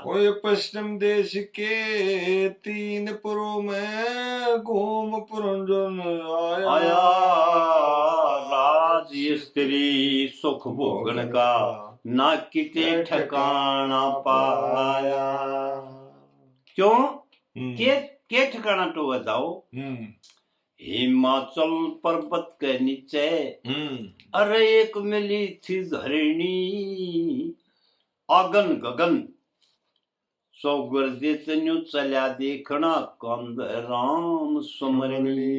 वो पश्चिम देश के 3 पुरों में घूम पुरंजन आया राज स्त्री सुख भोगन का ना किते ठिकाना पाया। क्यों के ठिकाना तो बताओ। हिमाचल पर्वत के नीचे अरे एक मिली थी धरणी अगन गगन सौ गुरदे तन्यु चल्या देखना कंद राम सुमरणी।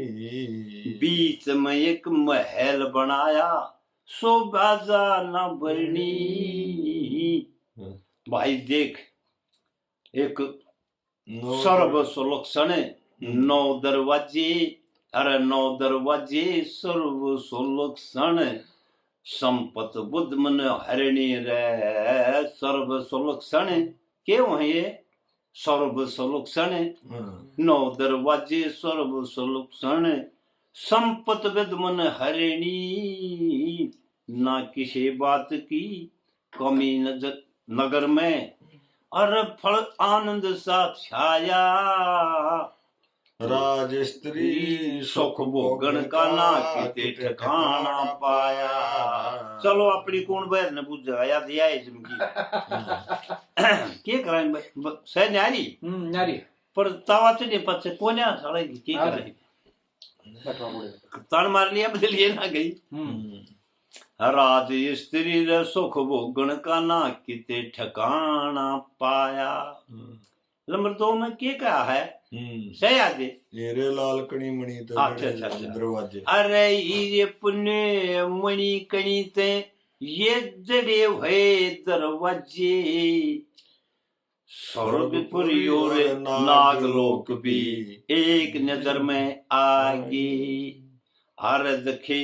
बीच में एक महल बनाया सो बाजा न भरणी। भाई देख एक सर्व सुलक्षण 9 दरवाजे अरे 9 दरवाजे सर्व सुलक्षण संपत बुद्ध मन हरणी रे सर्व सुलक्षण। क्यों है ये सर्व सुलक्षण 9 दरवाजे सर्व सुलक्षण संपत बुद्ध मन हरणी। ना किसी बात की कमी नगर में और फल आनंद सा छाया। राज स्त्री सुख भोगन का ना किते ठिकाना पाया। चलो अपनी कौन बैर ने पूछा याद दिया है जिनकी के कराएं सह न्यारी न्यारी पर तावा चढ़े पछे कोन्या साले की के कराएं तान मार लिया बदलिए ना गई। राज स्त्री रे सुख भोगन का ना किते ठिकाना पाया। नंबर 2 में के कहा है सही आदि येरे लाल कणी मणि तो अच्छा दरवाजे। अरे ये पुण्य मणि कणी ते ये जड़े हुए दरवाजे स्वर्गपुरी और नागलोक भी एक नजर में आगे। अरे देखे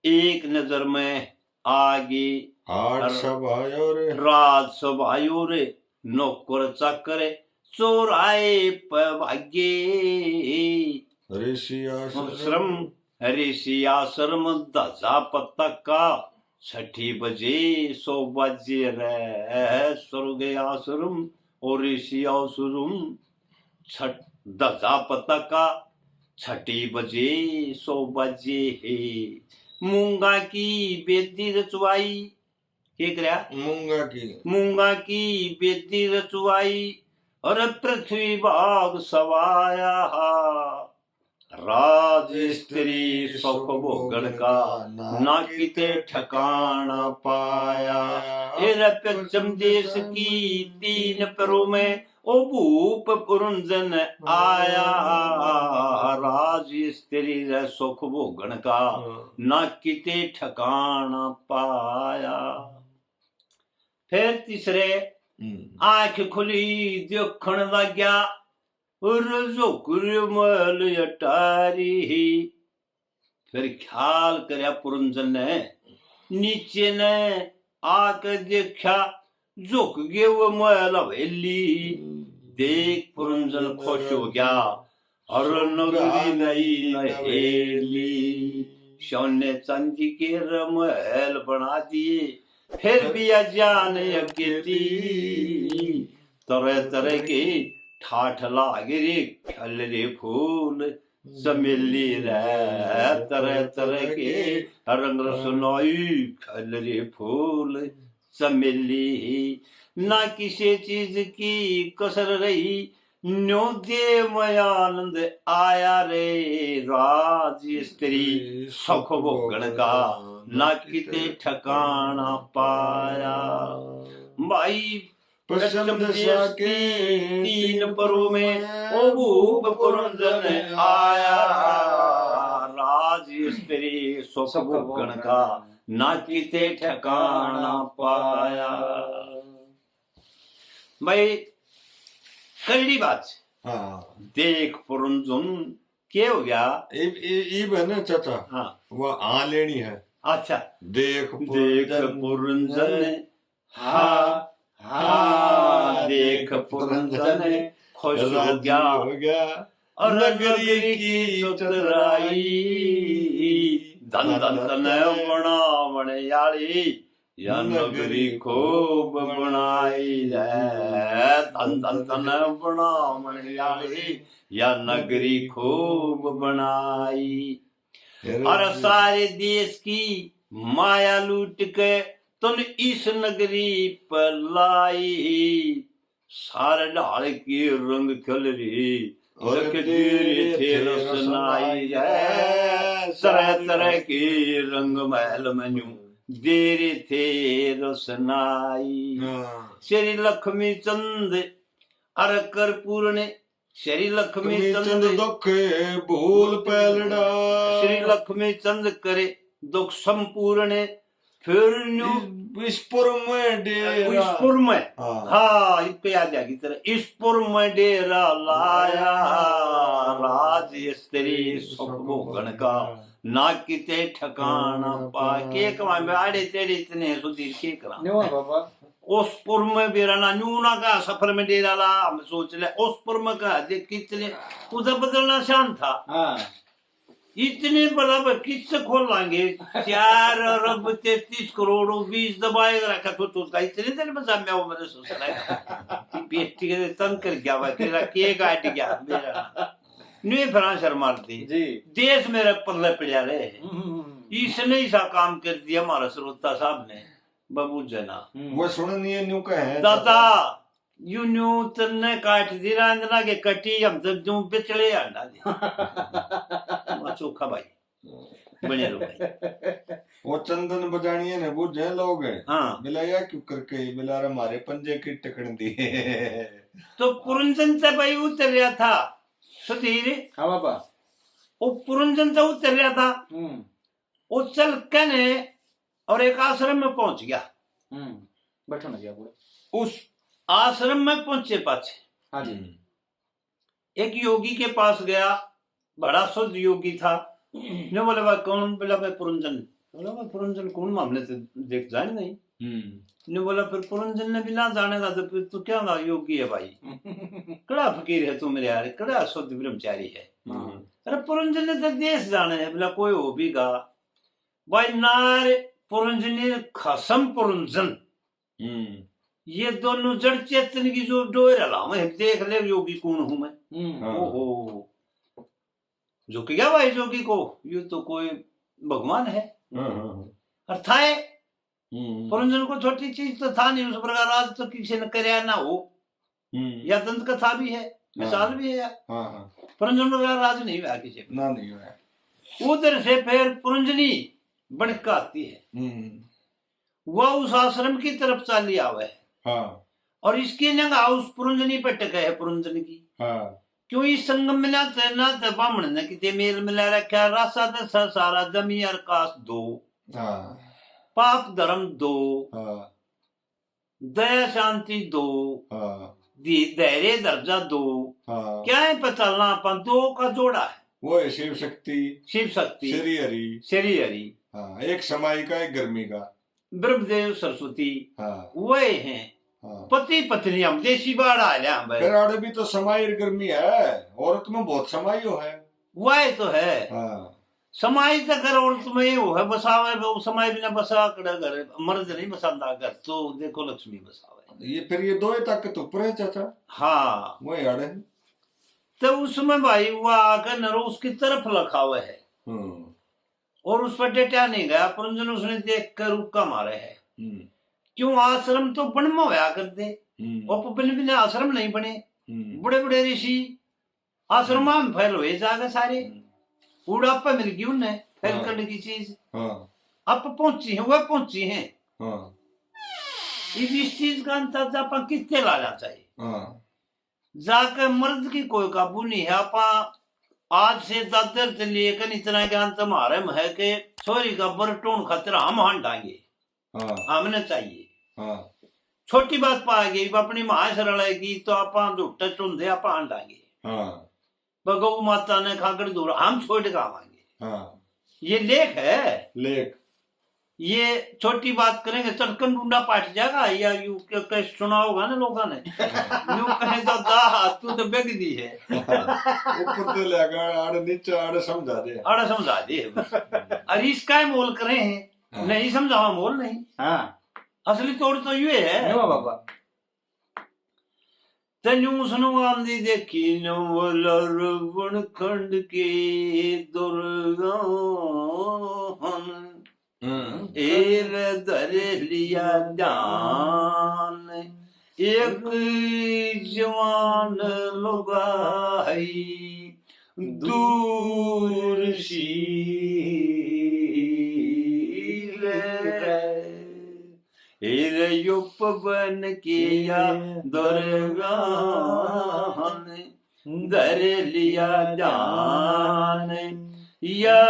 एक नजर में आगे हाट सभायो रे राज सभायो रे नौकर चाकर चोर आए भाग्ये। ऋषि आश्रम दजा पतका 6 बजे 100 बजे रे स्वर्ग आश्रम और ऋषि आश्रम दजा पतका 6 बजे 100 बजे है। मूंगा की बेदी रचवाई के करया मूंगा की बेदी रचवाई और पृथ्वी भाग सवाया। राज स्त्री सुख भोगन का ना किते ठिकाना पाया। पश्चिम देश की 3 परों में ओ भूप पुरंजन आया। राज स्त्री रे सुख भोगन का ना किते ठिकाना पाया। फिर तीसरे आंख खुली देखण लाग्या जोकुर मल अटारी। फिर ख्याल करया पुरंजन ने नीचे ने आके देखा झुक गए वो महल हवेली। देख पुरंजन खुश हो गया और नगरी नई नहेली। सोने चांदी के महल बना दिए फिर भी अजान अकेली। तरह तरह के ठाठ लागरे खल रे फूल चमेली रे तरह तरह के रंग रसनाई खल रे फूल चमेली। ना किसी चीज की कसर रही न्यो दे मयानंद आया रे। राज स्त्री सुख भोगन का ना किते ठिकाना पाया। भाई पश्चिम दिशा के 3 परों में ओ भूप पुरंजन आया। राज स्त्री सुख भोगन का ना किते ठिकाना पाया। भाई कड़ी बात देख पुरंजन क्या हो गया बने चाचा। हाँ वो आ लेनी है। अच्छा देख पुरंजन हाँ हाँ देख पुरंजन खुश हो गया और नगरी की चतुराई धन धन तन बनावण याली या नगरी खूब बनाई है, धन धन धन बनावण आली, या नगरी खूब बनाई। और सारे देश की माया लूट के तुम इस नगरी पर लाई, सारे ढाल की रंग खिल रही, थे रसनाई है, तरह तरह की रंग महल मेन्यू देरे थे रसनाई। श्री लक्ष्मी चंद अर कर्पूर ने, श्री लक्ष्मी चंद दुख भूल पैलड़ा, श्री लक्ष्मी चंद करे दुख संपूर्ण, फिर इसपुर में डेरा, इसपुर में, हाँ इसको याद आ गई तरह, इसपुर में डेरा लाया, राज स्त्री सुख भोगन का ना किते ठिकाना पा। के कमा आड़े तेड़े इतने सुधीर के करा उसपुर में भी रहना, न्यूना का सफर में डेरा ला, हम सोच ले उसपुर में का कितने उधर बदलना शान था। इतने बराबर किससे खोल लाएंगे, 4 अरब 33 करोड़ 20 दबाए रखा तो उसका इतने देर में सामने वो मैंने सोच रहा पीएचडी के तंग कर गया भाई, तेरा के काट गया मेरा न्यू फ्रांसर मारती देश मेरे पल्ले पड़ा रहे। इसने ऐसा काम कर दिया हमारा श्रोता साहब ने, बाबू जना वो सुननी है न्यू का है दादा यू न्यू तन्ने काट दी रांदना के कटी हम तो जो बिचड़े अंडा दे चोखा भाई बढ़िया लोग भाई। वो चंदन बजानिए ने बुझे लोग है, हाँ बिलाया क्यों करके बिला हमारे पंजे की टकन दी तो पुरंजन से भाई उतर रहा था सुधीर, हाँ बाबा वो पुरंजन से उतर रहा था, वो चल कने और एक आश्रम में पहुंच गया। बैठो ना गया पूरा, उस आश्रम में पहुंचे पाछे, हाँ जी एक योगी के पास गया, बड़ा शुद्ध योगी था। ने बोले भाई कौन, बोला भाई पुरंजन, बोला भाई पुरंजन कौन, मामले से देख जाने नहीं। ने बोला फिर पुरंजन ने भी ना जानेगा तो फिर तू क्या ना योगी है भाई, कड़ा फकीर है तू मेरे यार, कड़ा शुद्ध ब्रह्मचारी है। अरे पुरंजन ने तो देश जाने है, बोला कोई हो भी गा भाई नार पुरंजनी खसम पुरंजन, ये दोनों जड़ चेतन की जो डोर हला मैं देख ले योगी कौन हूं मैं। ओहो जो क्या भाई जोगी को, ये तो कोई भगवान है अर्थाए पुरंजन को छोटी चीज तो था नहीं, उस प्रकार राज तो किसी ने करया ना हो, या दंत कथा भी है, मिसाल भी है। पुरंजन वगैरह राज नहीं हुआ किसी ना नहीं हुआ। उधर से फिर पुरंजनी बनक आती है, वह उस आश्रम की तरफ चाली आवे है, और इसकी नंगा उस पुरंजनी पे टके है पुरंजन की। क्यों इस संगम में ना बामण ने किते मेल मिला रखा, रासा दसा सारा जमी अरकाश दो, पाप धर्म दो, दया शांति दो, धैर्य दर्जा दो, क्या है पचलना अपन दो का जोड़ा है, वो है शिव शक्ति, शिव शक्ति श्री हरि, श्री हरि, एक समाई का एक गर्मी का ब्रह्मदेव सरस्वती, वे हैं पति पत्नी। हम देसी बाड़ा है फिर आड़े भी तो समाई गर्मी है, औरत में बहुत समाइयो है, वह तो है समाई तक औरत में वो है बसावे, वो समाई बिना बसा कर घर मर्द नहीं बसाता घर, तो देखो लक्ष्मी बसावे। ये फिर ये दो ताकत ऊपर है चाचा, हाँ वही आड़े तो उसमें भाई वो आकर नरो उसकी तरफ लखा हुआ है, और उस पर डेटा नहीं गया। पुरंजन उसने देख कर रुका मारे है, क्यों आश्रम तो वन में होया करते, और बिना आश्रम नहीं बने, बड़े बड़े ऋषि आश्रम में फैल हुए जागे सारे, उड़ापा मिल गई उन्हें फैल करने की चीज, अब पहुंची है वह पहुंची है। इस चीज का अंदाजा अपन कितने लाना चाहिए, जाकर मर्द की कोई काबू नहीं है। आपा आज से दादर से लेकर इतना ज्ञान तुम्हारे में है कि छोरी का बरटोन खतरा हम हटाएंगे, हमने चाहिए। छोटी बात पाएगी अपनी मां से लड़ेगी तो आप झूठे चुंदे आप हटाएंगे, गौ माता ने खाकर दूर हम छोड़ के आवाएंगे। ये लेख है, लेख ये छोटी बात करेंगे चटकन डूंडा पाट जाएगा, या यू सुना होगा ना लोगों ने यू कहे तो दा तू तो बेग दी है ऊपर तो लगा आड़े नीचे आड़े समझा दे अरे इसका मोल करे हैं, नहीं समझावा मोल नहीं। असली तोड़ तो ये है नो बाबा तेनू सुनो आंदी देखी नवलर बनखंड के दुर्गान एर धर लिया ध्यान एक जवान लुगाई दूर सी पवन किया दुर्गान धर लिया जान या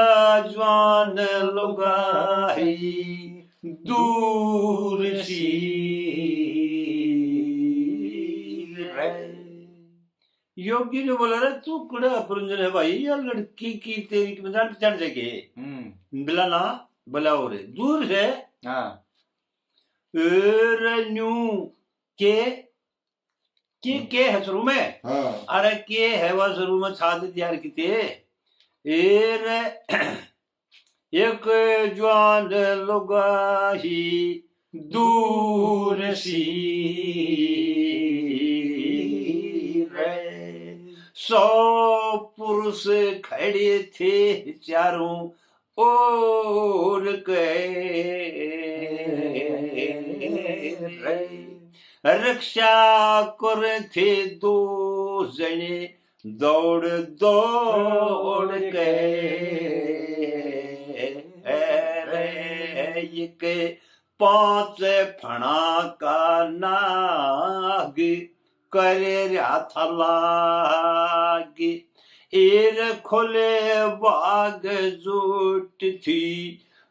जवान लुगाई दूर सी योगी ने बोला रे तू कड़ा पुरंजन है भाई या लड़की की तेरी की मजाक चढ़ जाएगी बिला ना बला हो रे दूर से हाँ रन्यू के है शुरू में अरे के है वह शुरू में छाद तैयार की थे एर एक जवान लुगाई दूर सी 100 पुरुष खड़े थे चारों ओर के रक्षा कर थे 2 जने दौड़ दौड़ के एक 5 फणा का नाग करे था लाग एर खोले बाग जोट थी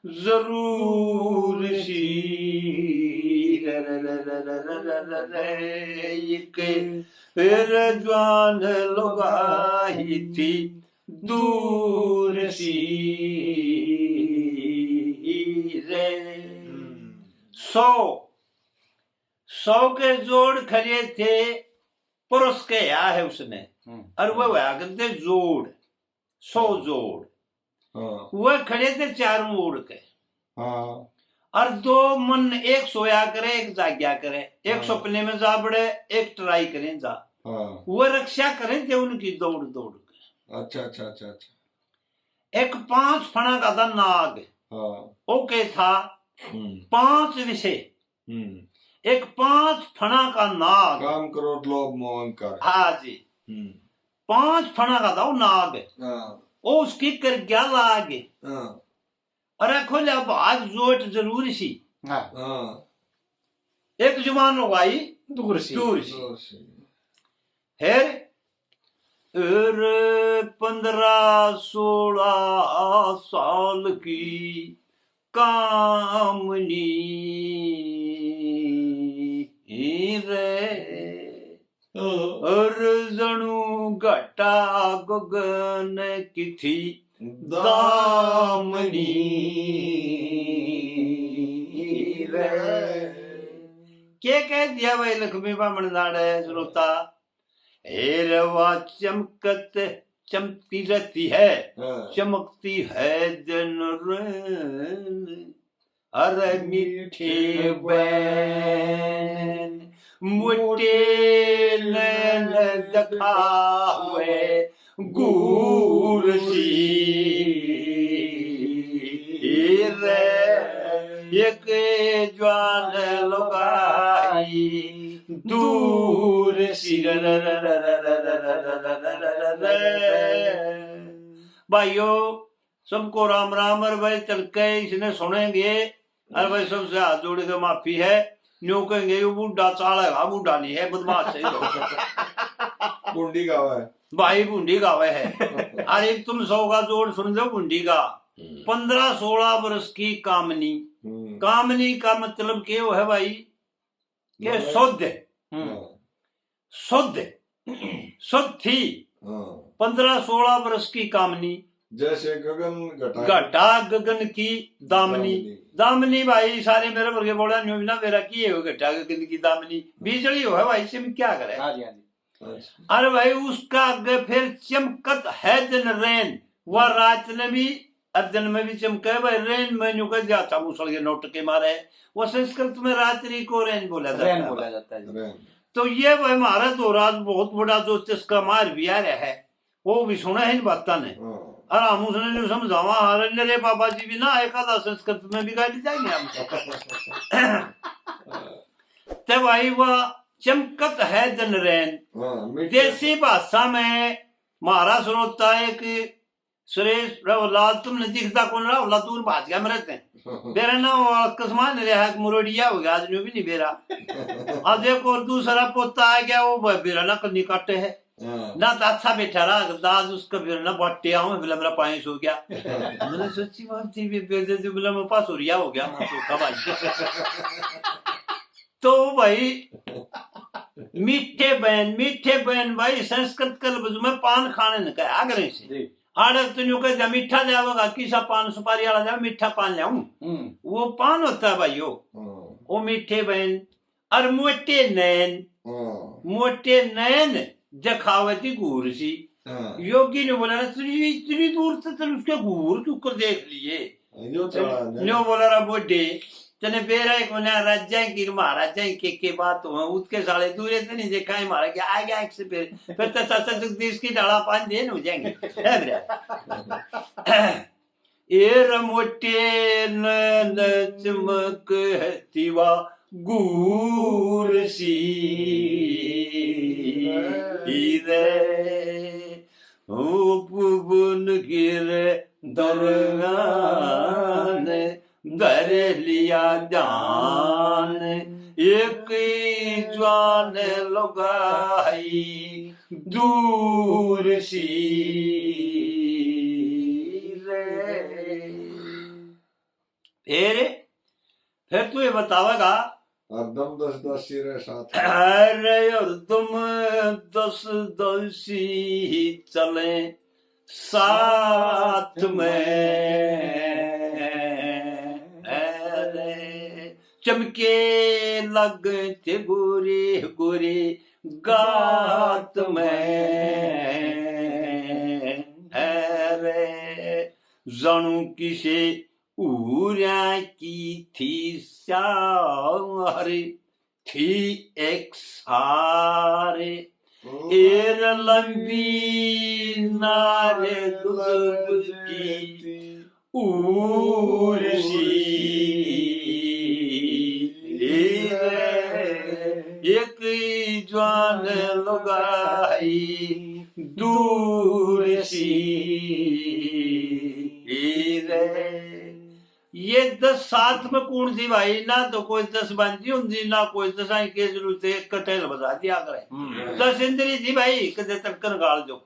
जरूर सी फिर जवान लुगाई थी दूर सी रे 100 के जोड़ खड़े थे पुरुष के या है उसने और वह करते जोड़ 100 जोड़ वह खड़े थे चारों ओर के और 2 मन एक सोया करे एक जाग्या करे एक सपने में जा बड़े एक ट्राई करें जा वह रक्षा करें थे उनकी दौड़ दौड़ के अच्छा अच्छा अच्छा अच्छा एक 5 फणा का था नाग ओके था 5 विषय एक 5 फणा का नाग काम क्रोध लोभ मोह अहंकार हाँ जी 5 फणा का था वो नाग वो उसकी कर गया लागे अरे खोले अब आज जोट जरूरी सी एक जुबान लगाई दूर सी फिर 15-16 साल की कामनी रे और जणू घटा गगन की थी दामनी रे क्या कह दिया भाई लक्ष्मी बामण दाड़े श्रोता हेरवा चमकत चमकती रहती है चमकती है दिन रैन अरे मीठे बैन मुटे नैन दखा हुए गूर सी रे एक जवान लुगाई दूर सी भाइयों सबको राम राम। और भाई चल के इसने सुनेंगे और भाई सबसे हाथ जोड़ के माफी है न्यू कहेंगे ये बूढ़ा चालेगा बूढ़ा नहीं है बदमाश है बूंदी गावा है भाई बूंदी गावे है। अरे तुम 100 का जोड़ सुन दो बूंदी का 15-16 वर्ष की कामनी कामनी का मतलब क्या है भाई के शुद्ध शुद्ध शुद्ध थी 15-16 वर्ष की कामनी जैसे गगन घटा गगन की दामनी दामनी भाई सारे मेरे वर्गे बोला न्यू ना मेरा की है घटा गगन की दामनी बिजली हो है भाई से क्या करे। अरे भाई उसका आगे फिर चमकत है दिन रैन वह रात ने भी अर्जन में भी चमके भाई रेन मेन्यू कर जाता मुसल के नोट के मारे वो संस्कृत में रात्रि को रेन बोला जाता रैन है बोला जाता है जी। रैन। तो ये भाई हमारा तो राज बहुत बड़ा जो चस्का मार भी आ रहा है वो भी सुना है इन बातों ने हाँ। और हम उसने जो समझावा हरण्य रे बाबा जी भी ना एक आधा संस्कृत में भी गाड़ी जाएंगे हम तब भाई वह चमकत है जनरैन हाँ, मीठे- देसी भाषा में महाराज श्रोता है कि सुरेश रवलाल तुमने दिखता कौन रवला दूर भाज गया मेरे से बेरा ना वो कस्मान रहा है मुरडिया हो गया आज भी नहीं बेरा आज एक और दूसरा पोता आ गया वो बेरा ना कन्नी काटे है हाँ। ना तो अच्छा बैठा रहा दाद उसका बेरा ना बट्टे आऊं बोला मेरा पानी सो गया मैंने सोची बात थी बेदे जो बोला मेरे पास उरिया हो गया मैं तो कब आई तो भाई मीठे बहन भाई संस्कृत के लफ्ज में पान खाने न कहा आगरे से जी। आड़े तुझे कह मीठा जाएगा किसा पान सुपारी वाला जाओ मीठा पान लाऊं वो पान होता है भाई हाँ। वो मीठे बहन और मोटे नैन जखावती घूर सी हाँ। योगी ने बोला तुझे इतनी दूर से तुम उसके घूर क्यों कर देख लिए यो चला है। न्यो बोला रहा बोडे तने बेरा को ना राजा की महाराजा के बात हो उसके साले दूरे से नहीं देखा है मारा कि आ गया एक से फिर तो चाचा जगदीश की डाला पान दे हो जाएंगे है मेरा ये रमोटे न चमक हतीवा गूर सी रे बुन गिरे दरगान धर लिया जान एक जवान लगाई दूर सी फिर तू ये बतावेगा हरदम 10-10 सिरे साथ। अरे और तुम 10-10 ही चले साथ में चमके लगते गोरे गोरे गात में अरे जानू किसे उरा की थी सारे थी एक सारे एर लंबी नारे दूध की उर्सी एक जवान लगाई दूर सी ये 10 साथ में कौन सी भाई ना तो कोई 10 बंदी होंगी ना कोई 10 के जरूरत है कटेल बजा दिया करे 10 इंद्री थी भाई कदे तड़कन गाल जो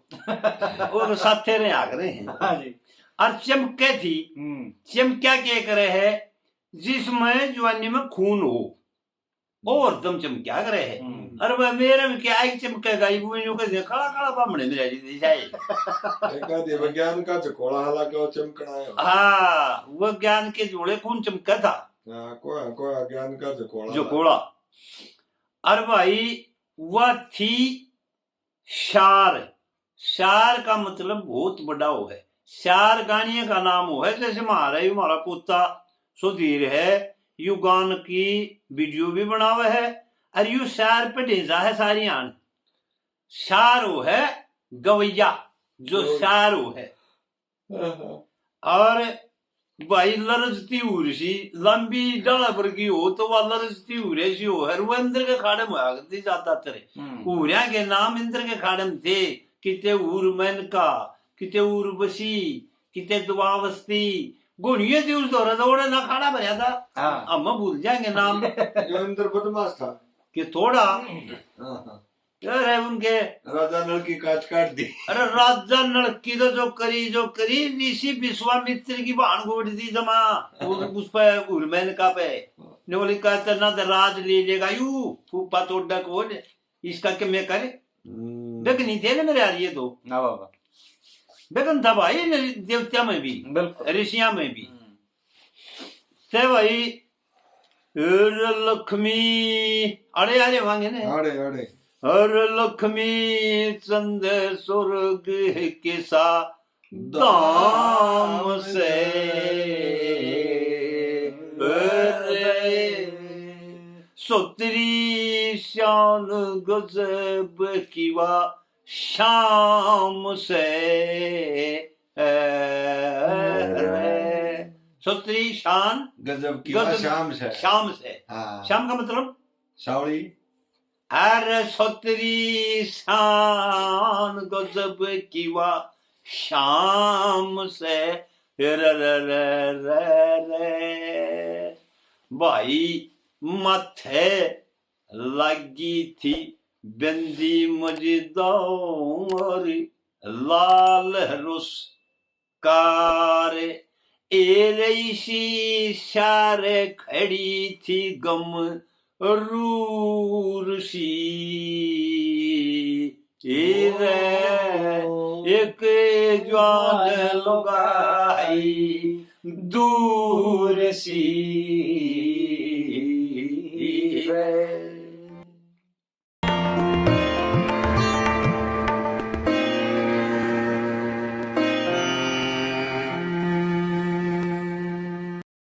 और साथे रहे आ करे हैं हाँ जी। और चमके थी चमक्या क्या करे है जिसमें जवानी में खून हो और दम चमक्या करे है अरे वह मेरे में क्या एक चमकेगा ये वो यूं कैसे खड़ा खड़ा बामणे मेरा जी जाए एक आदि विज्ञान का झकोड़ा हालांकि वो चमकना है। हाँ वो ज्ञान के जोड़े खून चमका था हाँ, कोई ज्ञान का झकोड़ा। झकोड़ा अरे भाई वह थी शार शार का मतलब बहुत बड़ा हो है शार गानिया का नाम हो है जैसे हमारा पोता सुधीर है यू गान की वीडियो भी बनावा है और यू शार पे ढेजा है सारी आन शार हो है गवैया जो शार हो है और भाई लरजती उर्सी लंबी डाला पर की हो तो वह लरजती उरेसी हो है वो इंद्र के खाड़े में आगती जाता तेरे उरिया के नाम इंद्र के खाड़े में थे किते उर्मन का किते उर्वशी किते दुआवस्ती गुणिये थी उस दौरान दौड़े ना खाड़ा भरया था हाँ। अब हम भूल जाएंगे नाम जो इंद्र बदमाश था। कि थोड़ा हाँ। अरे उनके राजा नल की काट दी। अरे राजा नड़की तो जो करी ऋषि विश्वामित्र की बाण गोड़ दी जमा उस पे उर्मैन का पे नोली का ना तो राज ले लेगा यू फूफा तो डक इसका क्या मैं करे नहीं थे ना मेरे यार ये तो ना बाबा बेगन था भाई देवता में भी ऋषिया में भी से भाई लक्ष्मी अरे अरे मांगे ने अरे हर लक्ष्मी चंद स्वर्ग के सा दाम से सोतरी शान गजब की वा शाम से सोतरी शान गजब की गजब- शाम से। शाम से हाँ शाम का मतलब सावली। अरे सोतरी शान गजब की वा शाम से रे रे रे रे रे भाई माथे लगी थी बंदी मजेदार लाल रुस कारे एरेसी शारे खड़ी थी गम रूरसी एक जवान लुगाई दूर सी रे